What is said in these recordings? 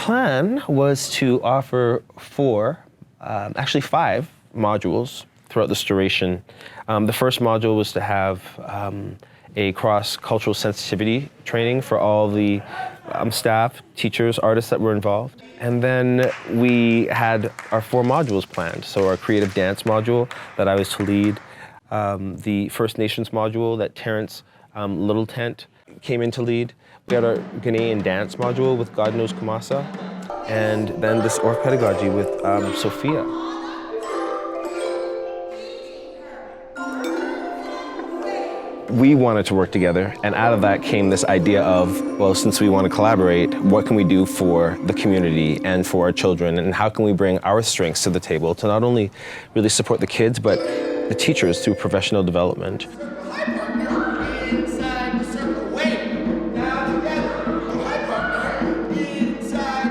plan was to offer actually five modules throughout this duration. The first module was to have a cross-cultural sensitivity training for all the staff, teachers, artists that were involved. And then we had our 4 modules planned. So our creative dance module that I was to lead, the First Nations module that Terrence Little Tent came in to lead. We had our Ghanaian dance module with God Knows Kumasa, and then this org pedagogy with Sophia. We wanted to work together, and out of that came this idea of, well, since we want to collaborate, what can we do for the community and for our children, and how can we bring our strengths to the table to not only really support the kids, but the teachers through professional development.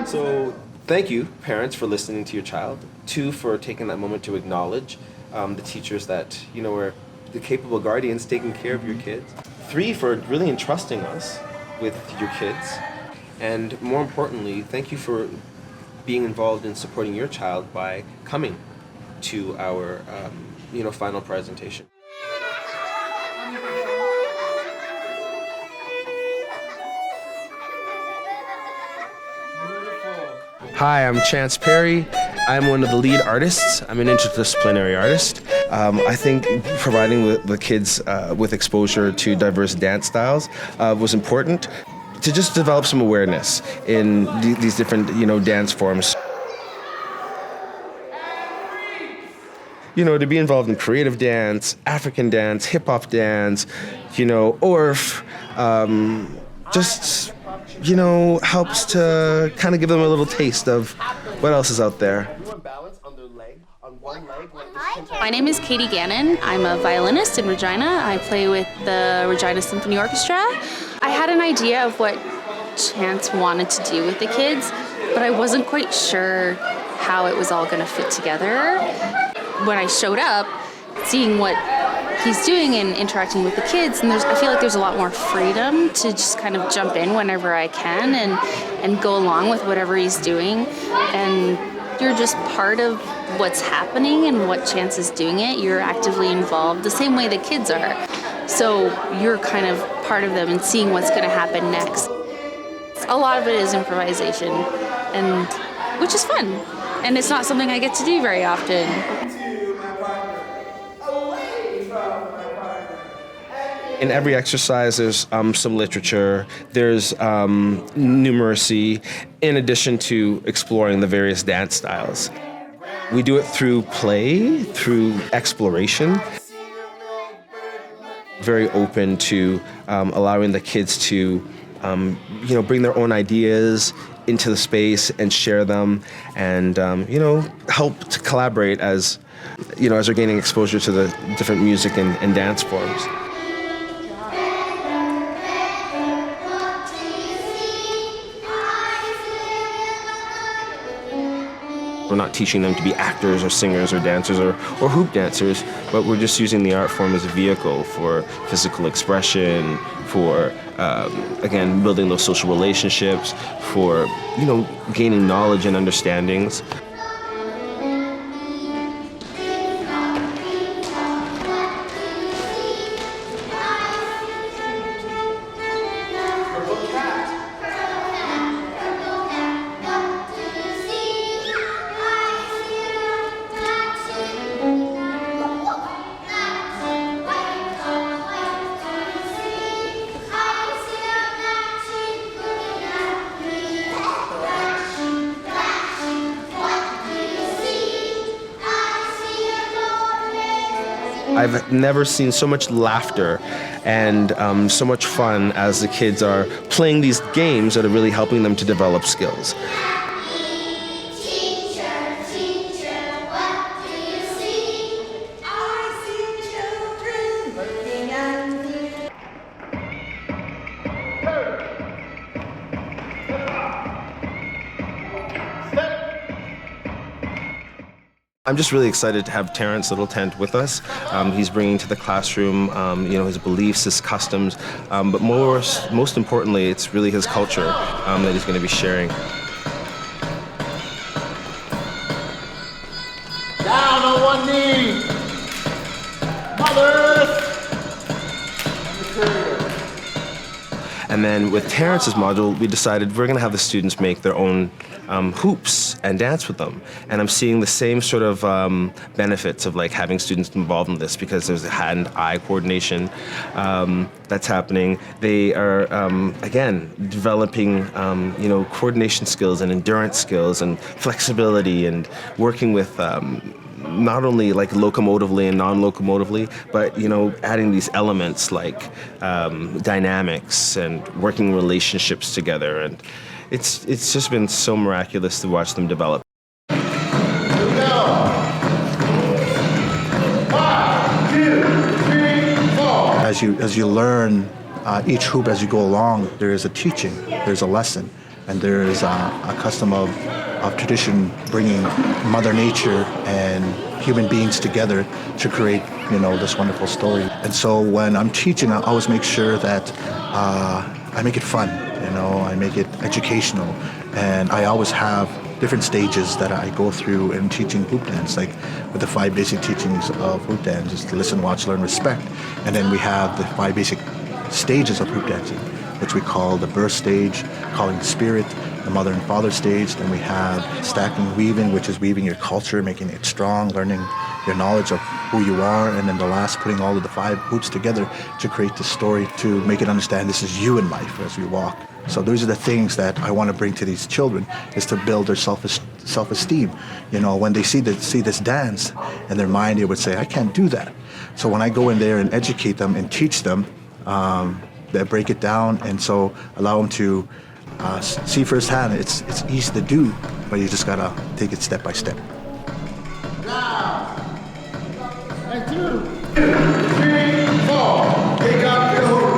So thank you, parents, for listening to your child. 2, for taking that moment to acknowledge the teachers that, are the capable guardians taking care of your kids. 3, for really entrusting us with your kids. And more importantly, thank you for being involved in supporting your child by coming to our final presentation. Hi, I'm Chancz Perry. I'm one of the lead artists. I'm an interdisciplinary artist. I think providing the kids with exposure to diverse dance styles was important to just develop some awareness in these different, dance forms. To be involved in creative dance, African dance, hip-hop dance, ORF, just helps to kind of give them a little taste of what else is out there. My name is Katie Gannon. I'm a violinist in Regina. I play with the Regina Symphony Orchestra. I had an idea of what Chancz wanted to do with the kids, but I wasn't quite sure how it was all going to fit together. When I showed up, seeing what he's doing and interacting with the kids, and I feel like there's a lot more freedom to just kind of jump in whenever I can and go along with whatever he's doing. And you're just part of what's happening and what Chancz is doing it. You're actively involved the same way the kids are. So you're kind of part of them and seeing what's going to happen next. A lot of it is improvisation, and which is fun. And it's not something I get to do very often. In every exercise, there's some literature, there's numeracy, in addition to exploring the various dance styles. We do it through play, through exploration. Very open to allowing the kids to, bring their own ideas into the space and share them, and help to collaborate as they're gaining exposure to the different music and dance forms. We're not teaching them to be actors or singers or dancers or hoop dancers, but we're just using the art form as a vehicle for physical expression, for, again, building those social relationships, for, gaining knowledge and understandings. I've never seen so much laughter and so much fun as the kids are playing these games that are really helping them to develop skills. I'm just really excited to have Terrence Little Tent with us. He's bringing to the classroom, his beliefs, his customs, but most importantly, it's really his culture that he's going to be sharing. And then with Terrence's module, we decided we're going to have the students make their own hoops and dance with them. And I'm seeing the same sort of benefits of like having students involved in this, because there's a hand-eye coordination that's happening. They are, again, developing, coordination skills and endurance skills and flexibility and working with not only like locomotively and non-locomotively, but adding these elements like dynamics and working relationships together, and it's just been so miraculous to watch them develop. As you learn each hoop as you go along, there is a teaching, there's a lesson, and there is a custom of tradition bringing Mother Nature and human beings together to create, this wonderful story. And so when I'm teaching, I always make sure that I make it fun, I make it educational, and I always have different stages that I go through in teaching hoop dance, like with the 5 basic teachings of hoop dance, is to listen, watch, learn, respect. And then we have the 5 basic stages of hoop dancing, which we call the birth stage, calling the spirit, the mother and father stage. Then we have stacking, weaving, which is weaving your culture, making it strong, learning your knowledge of who you are. And then the last, putting all of the 5 hoops together to create the story, to make it understand this is you in life as we walk. So those are the things that I want to bring to these children, is to build their self-esteem. When they see this dance in their mind, they would say, I can't do that. So when I go in there and educate them and teach them, they break it down, and so allow them to see firsthand it's easy to do, but you just gotta take it step by step. Now, and 2, 3, 4. Take out your hoop.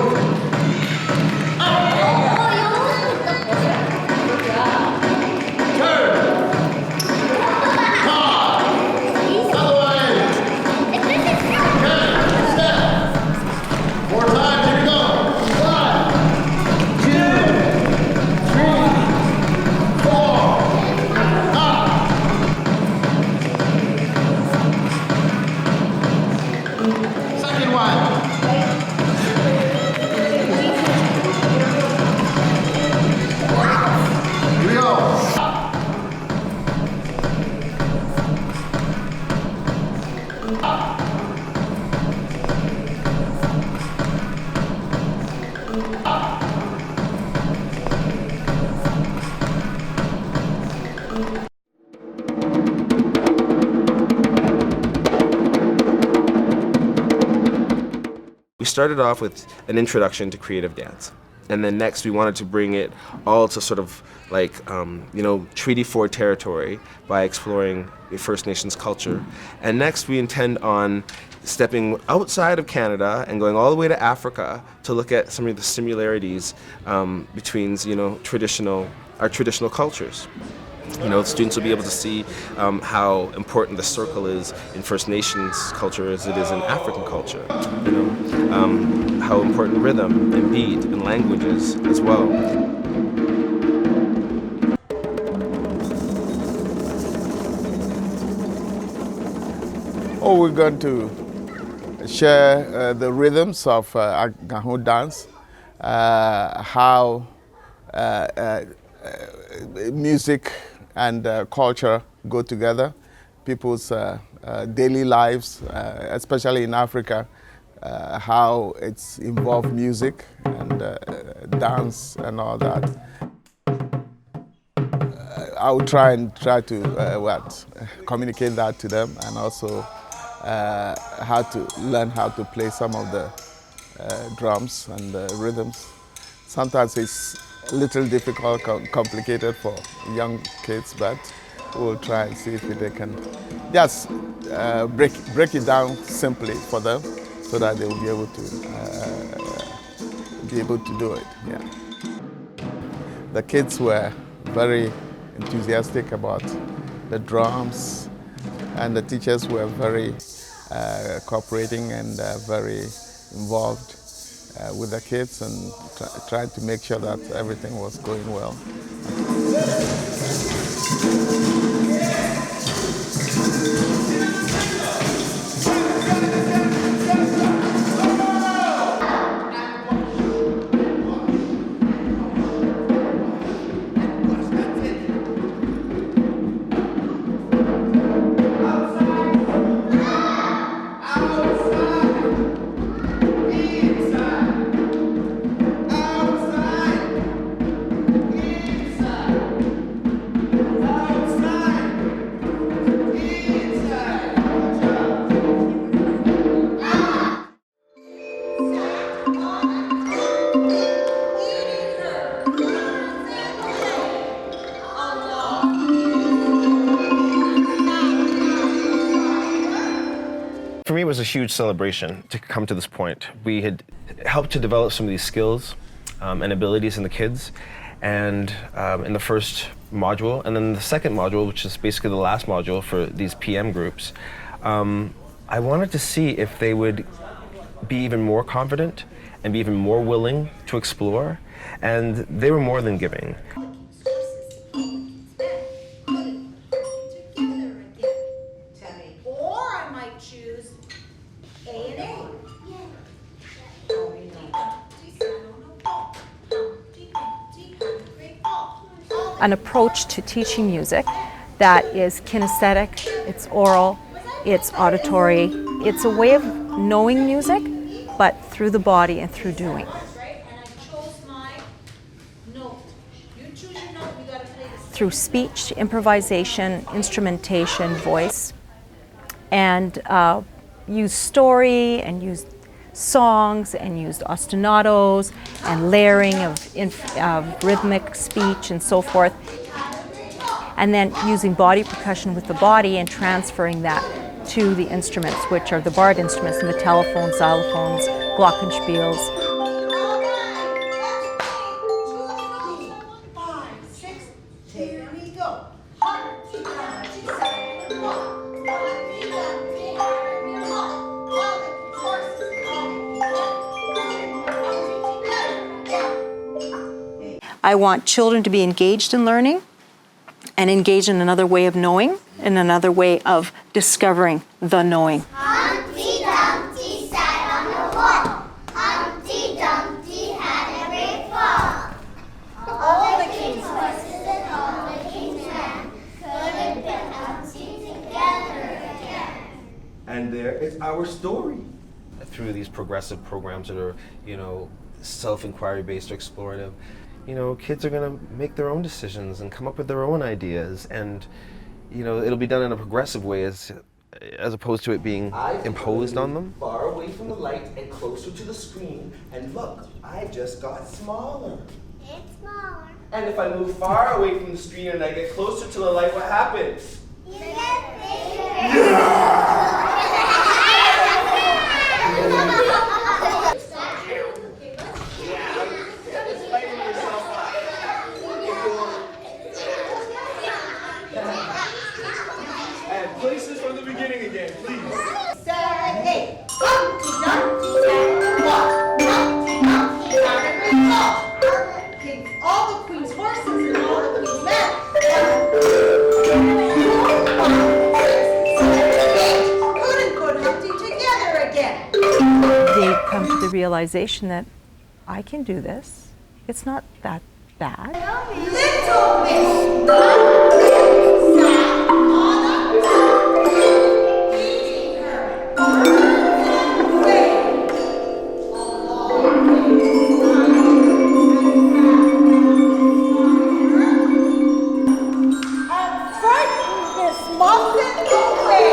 We started off with an introduction to creative dance. And then next we wanted to bring it all to sort of like, Treaty 4 territory by exploring the First Nations culture. And next we intend on stepping outside of Canada and going all the way to Africa to look at some of the similarities between, our traditional cultures. Students will be able to see how important the circle is in First Nations culture as it is in African culture. How important rhythm and beat and language is as well. We're going to share the rhythms of Gahu dance, how music and culture go together, people's daily lives, especially in Africa, how it's involved music and dance and all that. I will try to communicate that to them, and also how to learn how to play some of the drums and the rhythms. Sometimes it's a little difficult, complicated for young kids, but we'll try and see if they can just break it down simply for them, so that they will be able to do it. Yeah. The kids were very enthusiastic about the drums, and the teachers were very cooperating and very involved with the kids, and trying to make sure that everything was going well. For me, it was a huge celebration to come to this point. We had helped to develop some of these skills and abilities in the kids, and in the first module, and then the second module, which is basically the last module for these PM groups, I wanted to see if they would be even more confident and be even more willing to explore, and they were more than giving. An approach to teaching music that is kinesthetic, it's oral, it's auditory. It's a way of knowing music, but through the body and through doing. Through speech, improvisation, instrumentation, voice, and use story and use songs and used ostinatos and layering of rhythmic speech and so forth. And then using body percussion with the body and transferring that to the instruments, which are the barred instruments, the metallophones, xylophones, glockenspiels. I want children to be engaged in learning and engaged in another way of knowing and another way of discovering the knowing. Humpty Dumpty sat on the wall. Humpty Dumpty had a great fall. All the king's horses and all the king's men couldn't put Humpty together again. And there is our story. Through these progressive programs that are, self-inquiry based or explorative, kids are going to make their own decisions and come up with their own ideas, and it'll be done in a progressive way as opposed to it being imposed on them. Far away from the light and closer to the screen, and look, I just got smaller. It's smaller. And if I move far away from the screen and I get closer to the light, what happens? You get bigger. And places from the beginning again, please. 7, 8. Humpty Dumpty sat on the wall. Humpty Dumpty had a great fall. All the king's horses and all the king's men. 1, 2, 3, 4, 5, 6, 7, 8. Couldn't put Humpty together again. They come to the realization that I can do this. It's not that bad. Little Miss Dumpty sat on a rock, eating her way and frightened Miss Muffet away.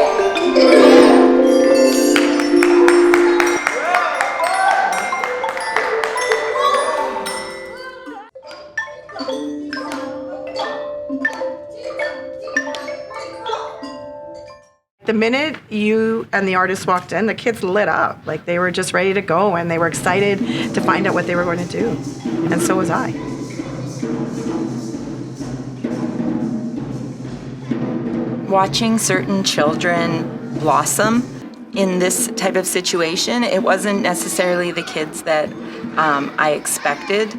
The minute you and the artist walked in, the kids lit up. Like they were just ready to go and they were excited to find out what they were going to do. And so was I. Watching certain children blossom in this type of situation, it wasn't necessarily the kids that I expected.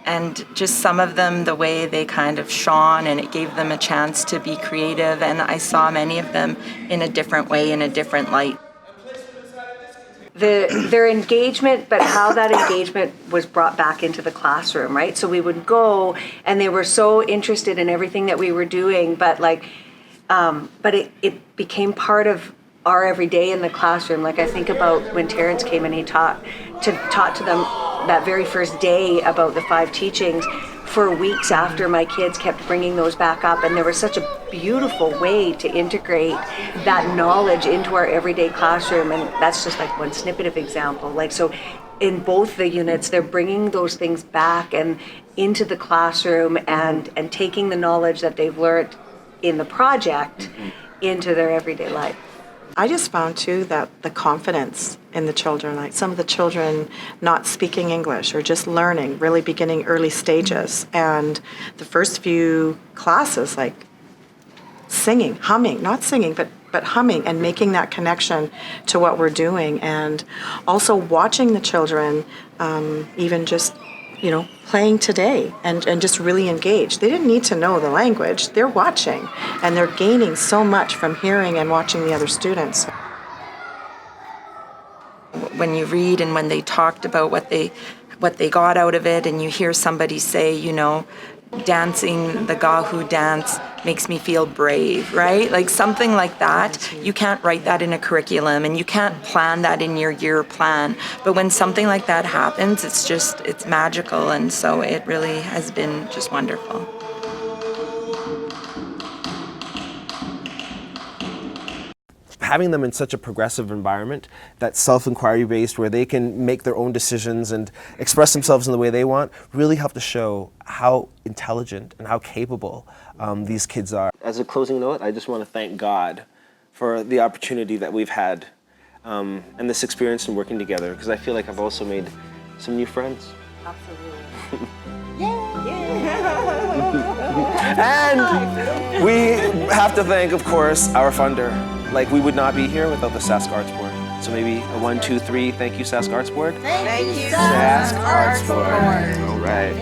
And just some of them, the way they kind of shone, and it gave them a chance to be creative, and I saw many of them in a different way, in a different light. Their engagement, but how that engagement was brought back into the classroom, right? So we would go, and they were so interested in everything that we were doing, but it became part of our everyday in the classroom. Like I think about when Terrence came and he taught to them that very first day about the 5 teachings. For weeks after, my kids kept bringing those back up, and there was such a beautiful way to integrate that knowledge into our everyday classroom. And that's just like one snippet of example. Like, so in both the units, they're bringing those things back and into the classroom and taking the knowledge that they've learned in the project into their everyday life. I just found too that the confidence in the children, like some of the children not speaking English or just learning, really beginning early stages, and the first few classes, like singing, humming, not singing, but humming and making that connection to what we're doing, and also watching the children even just playing today and just really engaged. They didn't need to know the language. They're watching, and they're gaining so much from hearing and watching the other students. When you read and when they talked about what they got out of it, and you hear somebody say, dancing the Gahu dance makes me feel brave, right? Like something like that. You can't write that in a curriculum, and you can't plan that in your year plan. But when something like that happens, it's magical, and so it really has been just wonderful. Having them in such a progressive environment that's self-inquiry based, where they can make their own decisions and express themselves in the way they want, really helped to show how intelligent and how capable these kids are. As a closing note, I just want to thank God for the opportunity that we've had and this experience in working together, because I feel like I've also made some new friends. Absolutely. And we have to thank, of course, our funder. Like, we would not be here without the Sask Arts Board. So maybe a 1, 2, 3, thank you, Sask Arts Board. Thank you, Sask Arts Board. All right.